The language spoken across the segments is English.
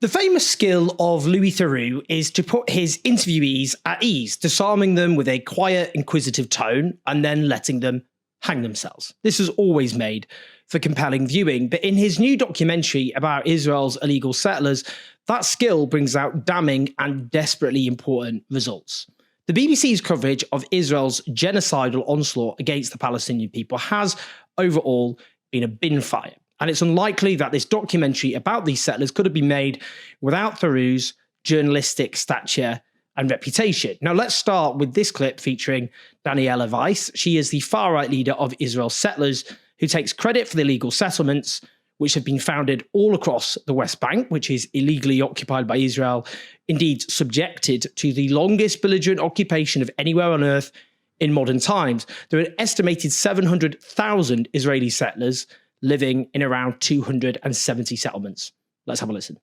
The famous skill of Louis Theroux is to put his interviewees at ease, disarming them with a quiet, inquisitive tone and then letting them hang themselves. This was always made for compelling viewing, but in his new documentary about Israel's illegal settlers, that skill brings out damning and desperately important results. The BBC's coverage of Israel's genocidal onslaught against the Palestinian people has, overall, been a bin fire. And it's unlikely that this documentary about these settlers could have been made without Theroux's journalistic stature and reputation. Now, let's start with this clip featuring Daniela Weiss. She is the far-right leader of Israel's settlers, who takes credit for the illegal settlements, which have been founded all across the West Bank, which is illegally occupied by Israel, indeed subjected to the longest belligerent occupation of anywhere on earth in modern times. There are an estimated 700,000 Israeli settlers living in around 270 settlements. Let's have a listen.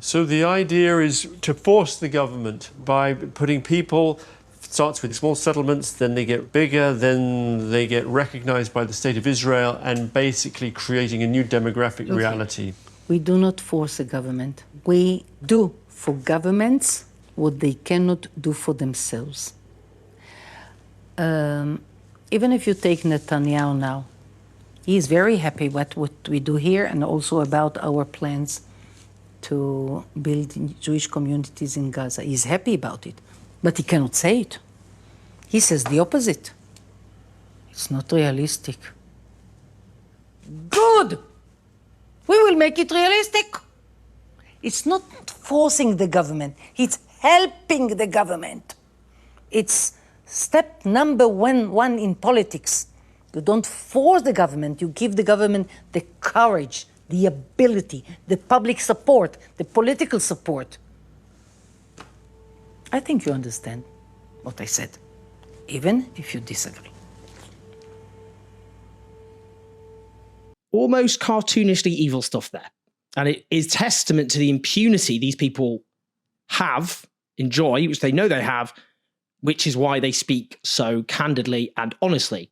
So the idea is to force the government by putting people, starts with small settlements, then they get bigger, then they get recognized by the state of Israel, and basically creating a new demographic reality. We do not force the government. We do for governments what they cannot do for themselves. Even if you take Netanyahu now, he is very happy with what we do here and also about our plans to build Jewish communities in Gaza. He's happy about it, but he cannot say it. He says the opposite. It's not realistic. Good! We will make it realistic. It's not forcing the government. It's helping the government. It's step number one in politics. You don't force the government, you give the government the courage, the ability, the public support, the political support. I think you understand what I said, even if you disagree. Almost cartoonishly evil stuff there. And it is testament to the impunity these people enjoy, which they know they have, which is why they speak so candidly and honestly.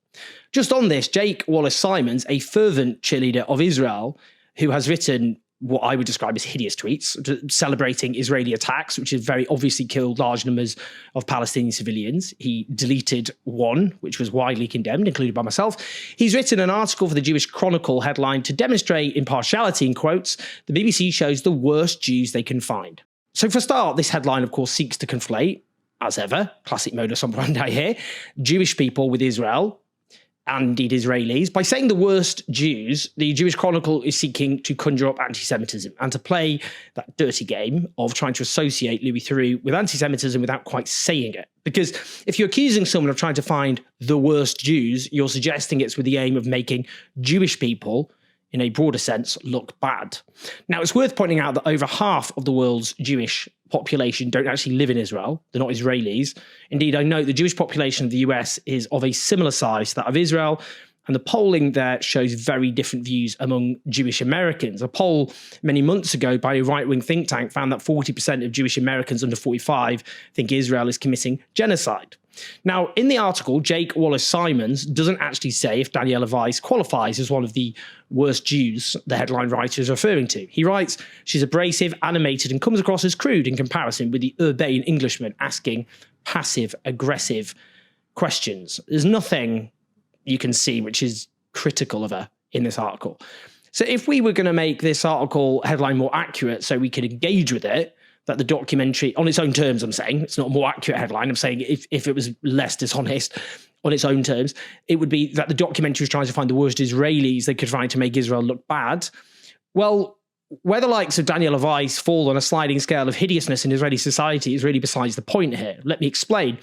Just on this, Jake Wallace-Simons, a fervent cheerleader of Israel, who has written what I would describe as hideous tweets celebrating Israeli attacks, which has very obviously killed large numbers of Palestinian civilians. He deleted one, which was widely condemned, included by myself. He's written an article for the Jewish Chronicle headline, "To demonstrate impartiality," in quotes, the BBC shows the worst Jews they can find. So for a start, this headline, of course, seeks to conflate, as ever, classic modus operandi here, Jewish people with Israel, and indeed Israelis. By saying the worst Jews, the Jewish Chronicle is seeking to conjure up anti-Semitism and to play that dirty game of trying to associate Louis Theroux with anti-Semitism without quite saying it. Because if you're accusing someone of trying to find the worst Jews, you're suggesting it's with the aim of making Jewish people, in a broader sense, look bad. Now, it's worth pointing out that over half of the world's Jewish population don't actually live in Israel. They're not Israelis. Indeed, I know the Jewish population of the US is of a similar size to that of Israel, and the polling there shows very different views among Jewish Americans. A poll many months ago by a right-wing think tank found that 40% of Jewish Americans under 45 think Israel is committing genocide. Now, in the article, Jake Wallace-Simons doesn't actually say if Daniela Weiss qualifies as one of the worst Jews the headline writer is referring to. He writes, she's abrasive, animated, and comes across as crude in comparison with the urbane Englishman asking passive-aggressive questions. There's nothing you can see which is critical of her in this article. So if we were going to make this article headline more accurate so we could engage with it, that the documentary, on its own terms, I'm saying, it's not a more accurate headline, I'm saying if it was less dishonest on its own terms, it would be that the documentary is trying to find the worst Israelis they could find to make Israel look bad. Well, where the likes of Daniela Weiss fall on a sliding scale of hideousness in Israeli society is really besides the point here. Let me explain.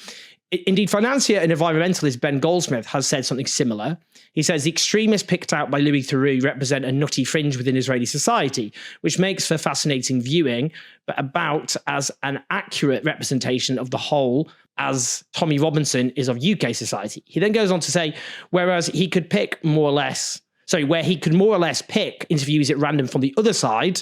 Indeed, financier and environmentalist Ben Goldsmith has said something similar. He says the extremists picked out by Louis Theroux represent a nutty fringe within Israeli society, which makes for fascinating viewing, but about as an accurate representation of the whole as Tommy Robinson is of UK society. He then goes on to say, whereas he could pick more or less, where he could more or less pick interviews at random from the other side,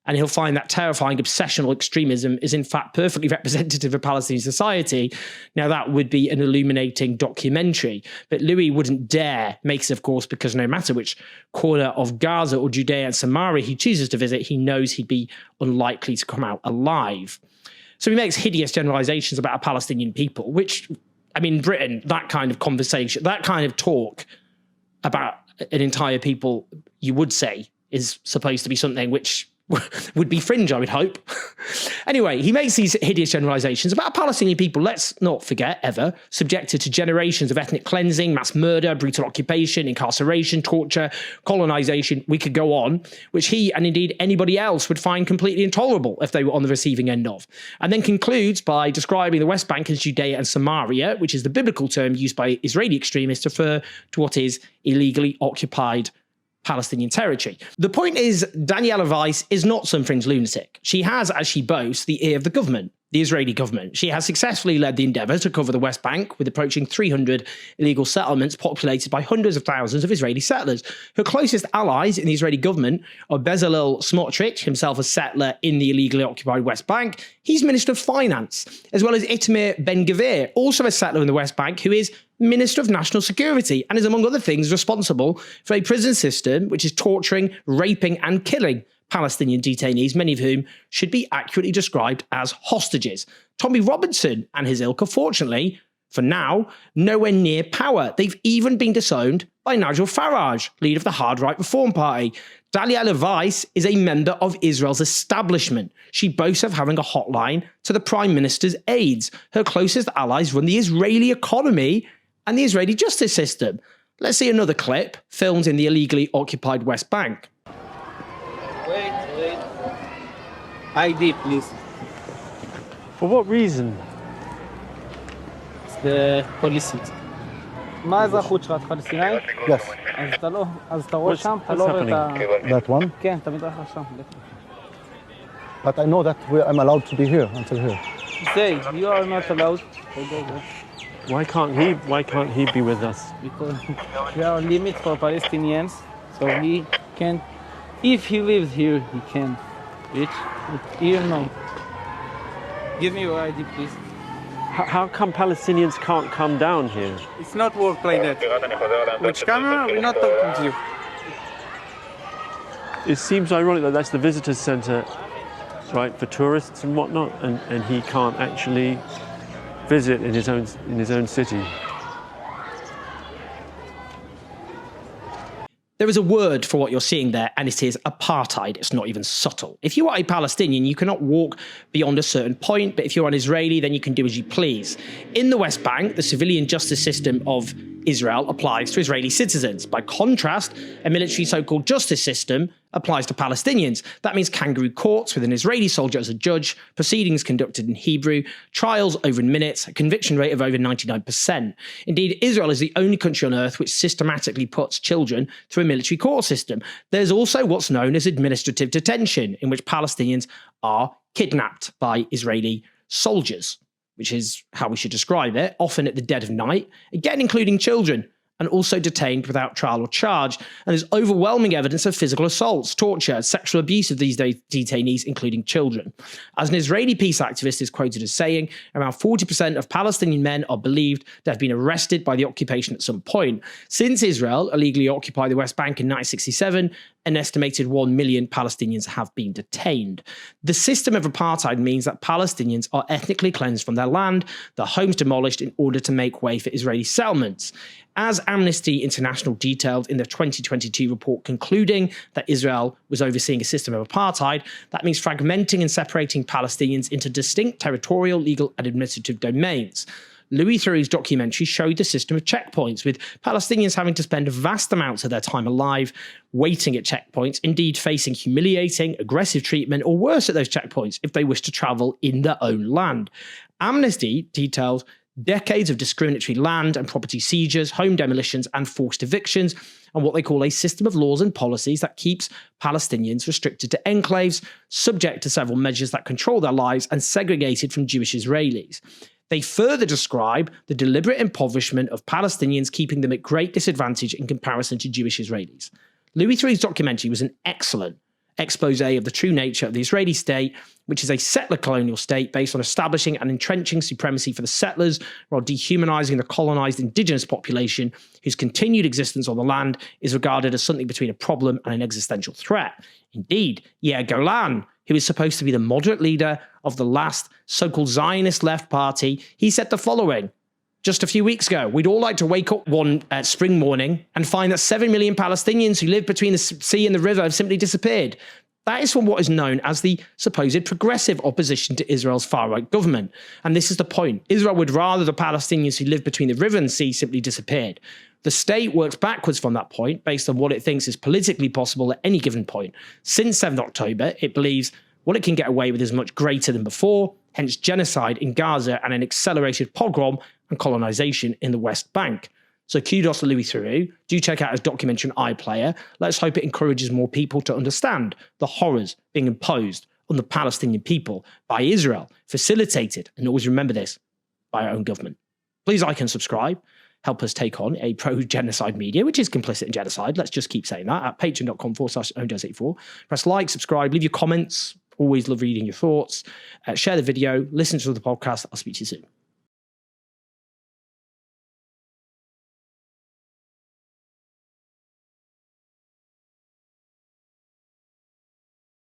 and he'll find that terrifying obsessional extremism is in fact perfectly representative of Palestinian society. Now, that would be an illuminating documentary, but Louis wouldn't dare make it, of course, because no matter which corner of Gaza or Judea and Samaria he chooses to visit, he knows he'd be unlikely to come out alive. So he makes hideous generalizations about a Palestinian people, which, I mean, in Britain, that kind of conversation, that kind of talk about an entire people, you would say, is supposed to be something which would be fringe, I would hope. Anyway, he makes these hideous generalizations about Palestinian people, let's not forget, ever subjected to generations of ethnic cleansing, mass murder, brutal occupation, incarceration, torture, colonization. We could go on, which he and indeed anybody else would find completely intolerable if they were on the receiving end of. And then concludes by describing the West Bank as Judea and Samaria, which is the biblical term used by Israeli extremists to refer to what is illegally occupied Palestinian territory. The point is, Daniela Weiss is not some fringe lunatic. She has, as she boasts, the ear of the government, the Israeli government. She has successfully led the endeavour to cover the West Bank with approaching 300 illegal settlements populated by hundreds of thousands of Israeli settlers. Her closest allies in the Israeli government are Bezalel Smotrich, himself a settler in the illegally occupied West Bank. He's Minister of Finance, as well as Itamar Ben-Gvir, also a settler in the West Bank, who is Minister of National Security and is, among other things, responsible for a prison system which is torturing, raping and killing Palestinian detainees, many of whom should be accurately described as hostages. Tommy Robinson and his ilk are, fortunately, for now, nowhere near power. They've even been disowned by Nigel Farage, leader of the hard right Reform Party. Daniela Weiss is a member of Israel's establishment. She boasts of having a hotline to the Prime Minister's aides. Her closest allies run the Israeli economy and the Israeli justice system. Let's see another clip filmed in the illegally occupied West Bank. Wait. ID, please. For what reason? It's the policy. מה האזרחות שלך? את פלסטינאי? Yes, אז אתה רואה שם? אתה לא רואה את ה... that one. כן, אתה מתרחב שם. But I know that I'm allowed to be here until here. Say, you are not allowed. Why can't he be with us? Because there are limits for Palestinians, so he can't. If he lives here, he can reach. But here, no. Give me your ID, please. How come Palestinians can't come down here? It's not work like that. Which camera? We're not talking to you. It seems ironic that that's the visitors centre, right, for tourists and whatnot, and he can't actually visit in his own city. There is a word for what you're seeing there, and it is apartheid. It's not even subtle. If you are a Palestinian, you cannot walk beyond a certain point, but if you're an Israeli, then you can do as you please. In the West Bank, the civilian justice system of Israel applies to Israeli citizens. By contrast, a military so-called justice system applies to Palestinians. That means kangaroo courts with an Israeli soldier as a judge, proceedings conducted in Hebrew, trials over in minutes, a conviction rate of over 99%. Indeed, Israel is the only country on earth which systematically puts children through a military court system. There's also what's known as administrative detention, in which Palestinians are kidnapped by Israeli soldiers, which is how we should describe it, often at the dead of night, again including children, and also detained without trial or charge. And there's overwhelming evidence of physical assaults, torture, sexual abuse of these detainees, including children. As an Israeli peace activist is quoted as saying, around 40% of Palestinian men are believed to have been arrested by the occupation at some point. Since Israel illegally occupied the West Bank in 1967, an estimated 1 million Palestinians have been detained. The system of apartheid means that Palestinians are ethnically cleansed from their land, their homes demolished in order to make way for Israeli settlements. As Amnesty International detailed in the 2022 report concluding that Israel was overseeing a system of apartheid, that means fragmenting and separating Palestinians into distinct territorial, legal and administrative domains. Louis Theroux's documentary showed the system of checkpoints, with Palestinians having to spend vast amounts of their time alive waiting at checkpoints, indeed facing humiliating, aggressive treatment, or worse at those checkpoints if they wish to travel in their own land. Amnesty detailed decades of discriminatory land and property seizures, home demolitions and forced evictions, and what they call a system of laws and policies that keeps Palestinians restricted to enclaves, subject to several measures that control their lives, and segregated from Jewish Israelis. They further describe the deliberate impoverishment of Palestinians, keeping them at great disadvantage in comparison to Jewish Israelis. Louis Theroux's documentary was an excellent expose of the true nature of the Israeli state, which is a settler colonial state based on establishing and entrenching supremacy for the settlers while dehumanizing the colonized indigenous population whose continued existence on the land is regarded as something between a problem and an existential threat. Indeed, Yair Golan, who is supposed to be the moderate leader of the last so-called Zionist left party, he said the following just a few weeks ago: "We'd all like to wake up one spring morning and find that 7 million Palestinians who live between the sea and the river have simply disappeared." That is from what is known as the supposed progressive opposition to Israel's far-right government. And this is the point. Israel would rather the Palestinians who live between the river and the sea simply disappeared. The state works backwards from that point based on what it thinks is politically possible at any given point. Since 7th October, it believes what it can get away with is much greater than before, hence genocide in Gaza and an accelerated pogrom and colonization in the West Bank. So kudos to Louis Theroux. Do check out his documentary on iPlayer. Let's hope it encourages more people to understand the horrors being imposed on the Palestinian people by Israel, facilitated, and always remember this, by our own government. Please like and subscribe. Help us take on a pro-genocide media, which is complicit in genocide. Let's just keep saying that at patreon.com/ownjazz84. Press like, subscribe, leave your comments. Always love reading your thoughts. Share the video, listen to the podcast. I'll speak to you soon.